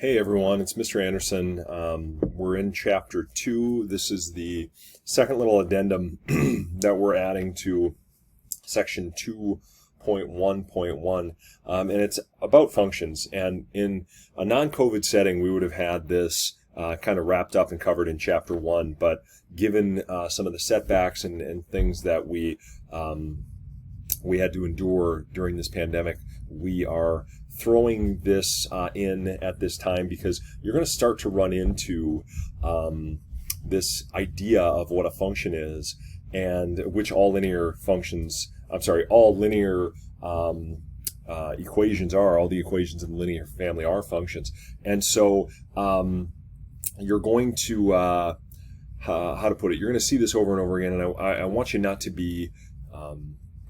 Hey everyone, it's Mr. Anderson. We're in Chapter 2. This is the second little addendum that we're adding to Section 2.1.1, and it's about functions. And in a non-COVID setting, we would have had this kind of wrapped up and covered in Chapter 1, but given some of the setbacks and things that we had to endure during this pandemic, we are throwing this in at this time because you're going to start to run into this idea of what a function is and which all linear equations are. All the equations in the linear family are functions. And so you're going to, how to put it, you're going to see this over and over again, and I want you not to be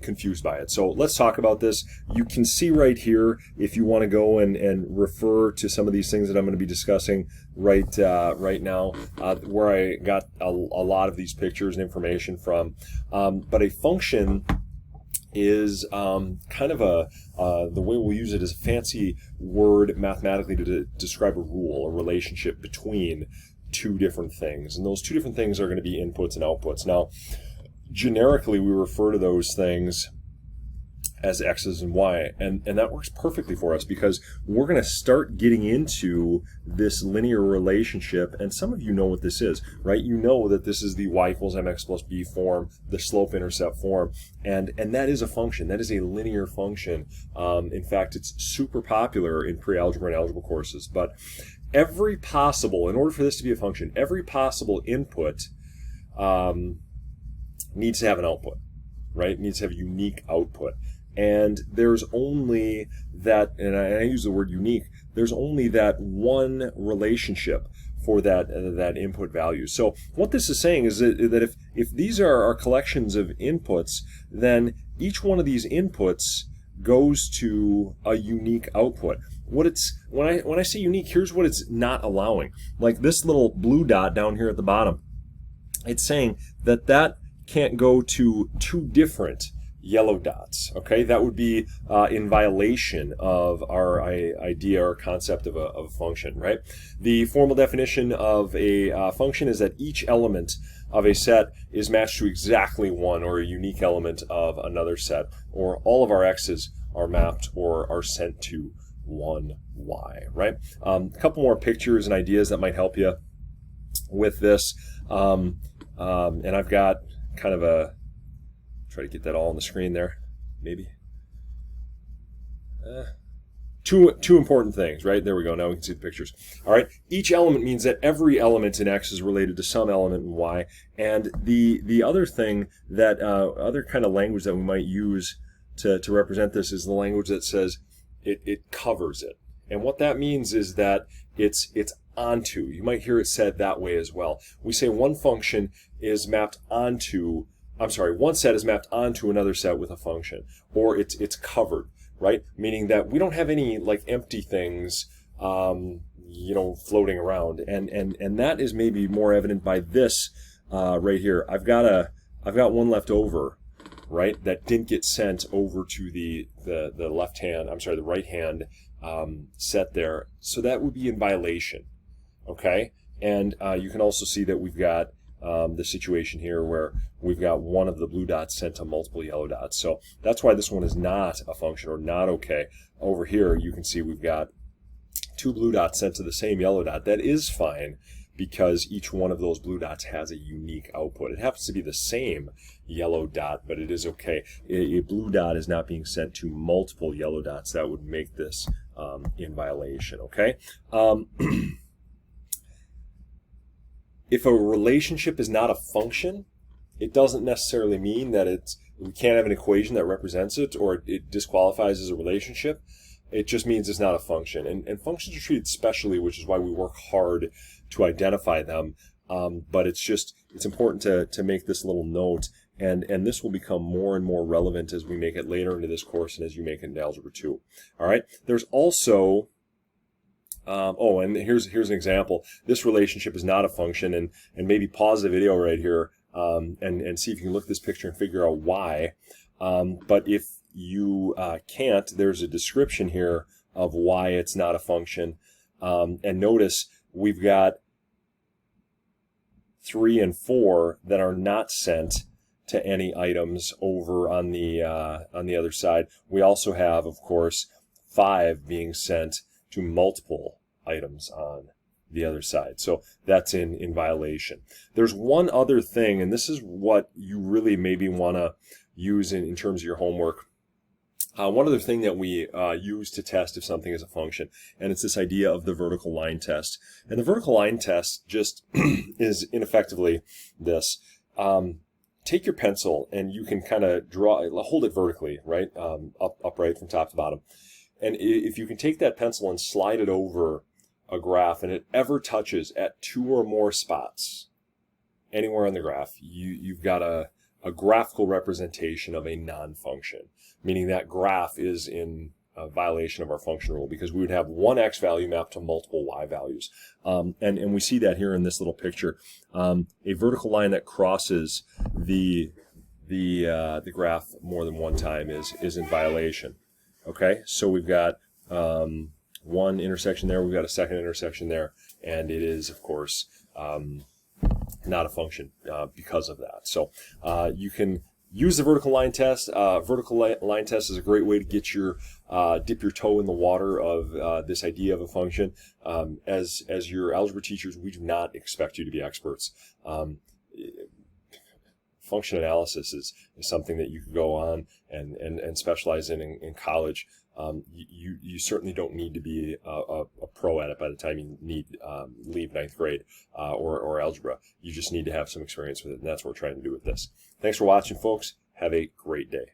confused by it. So let's talk about this. You can see right here, if you want to go and refer to some of these things that I'm going to be discussing right now, where I got a lot of these pictures and information from. But a function is kind of the way we'll use it is a fancy word mathematically to describe a rule, a relationship between two different things. And those two different things are going to be inputs and outputs. Now, generically, we refer to those things as x's and y, and that works perfectly for us because we're going to start getting into this linear relationship, and some of you know what this is, right? You know that this is the y equals mx plus b form, the slope-intercept form, and that is a function. That is a linear function. In fact, it's super popular in pre-algebra and algebra courses, but in order for this to be a function, every possible input needs to have an output, right? It needs to have a unique output. And there's only that, and I use the word unique, there's only that one relationship for that input value. So what this is saying is that if these are our collections of inputs, then each one of these inputs goes to a unique output. When I say unique, here's what it's not allowing. Like this little blue dot down here at the bottom, it's saying that can't go to two different yellow dots. Okay, that would be in violation of our idea or concept of a function, right? The formal definition of a function is that each element of a set is matched to exactly one or a unique element of another set, or all of our x's are mapped or are sent to one y, right? A couple more pictures and ideas that might help you with this, and I've got kind of try to get that all on the screen there, maybe. Two important things, right? There we go. Now we can see the pictures. All right. Each element means that every element in X is related to some element in Y. And the other thing that, other kind of language that we might use to represent this is the language that says it covers it. And what that means is that it's onto. You might hear it said that way as well. We say one function is mapped onto, one set is mapped onto another set with a function, or it's covered, right? Meaning that we don't have any like empty things, floating around, and that is maybe more evident by this right here. I've got one left over, right? That didn't get sent over to the right hand set there, so that would be in violation. Okay, and you can also see that we've got the situation here where we've got one of the blue dots sent to multiple yellow dots. So that's why this one is not a function or not okay. Over here, you can see we've got two blue dots sent to the same yellow dot. That is fine because each one of those blue dots has a unique output. It happens to be the same yellow dot, but it is okay. A blue dot is not being sent to multiple yellow dots. That would make this in violation, okay? If a relationship is not a function, it doesn't necessarily mean that we can't have an equation that represents it or it disqualifies as a relationship. It just means it's not a function. And functions are treated specially, which is why we work hard to identify them. But it's important to make this little note, and this will become more and more relevant as we make it later into this course and as you make it into Algebra 2. All right. There's also and here's an example. This relationship is not a function, and maybe pause the video right here and see if you can look at this picture and figure out why. But if you can't, there's a description here of why it's not a function. And notice we've got 3 and 4 that are not sent to any items over on the other side. We also have, of course, 5 being sent to multiple items on the other side. So that's in violation. There's one other thing, and this is what you really maybe want to use in terms of your homework. One other thing that we use to test if something is a function, and it's this idea of the vertical line test. And the vertical line test just is ineffectively this. Take your pencil and you can kind of hold it vertically, right? Upright from top to bottom. And if you can take that pencil and slide it over a graph and it ever touches at 2 or more spots anywhere on the graph, you've got a graphical representation of a non-function, meaning that graph is in violation of our function rule, because we would have one x value mapped to multiple y values. And we see that here in this little picture. A vertical line that crosses the graph more than one time is in violation. Okay, so we've got one intersection there, we've got a second intersection there, and it is, of course, not a function because of that. So you can use the vertical line test. Vertical line test is a great way to get your dip your toe in the water of this idea of a function. As your algebra teachers, we do not expect you to be experts. Function analysis is something that you can go on and specialize in college. You certainly don't need to be a pro at it by the time you leave 9th grade or algebra. You just need to have some experience with it, and that's what we're trying to do with this. Thanks for watching, folks. Have a great day.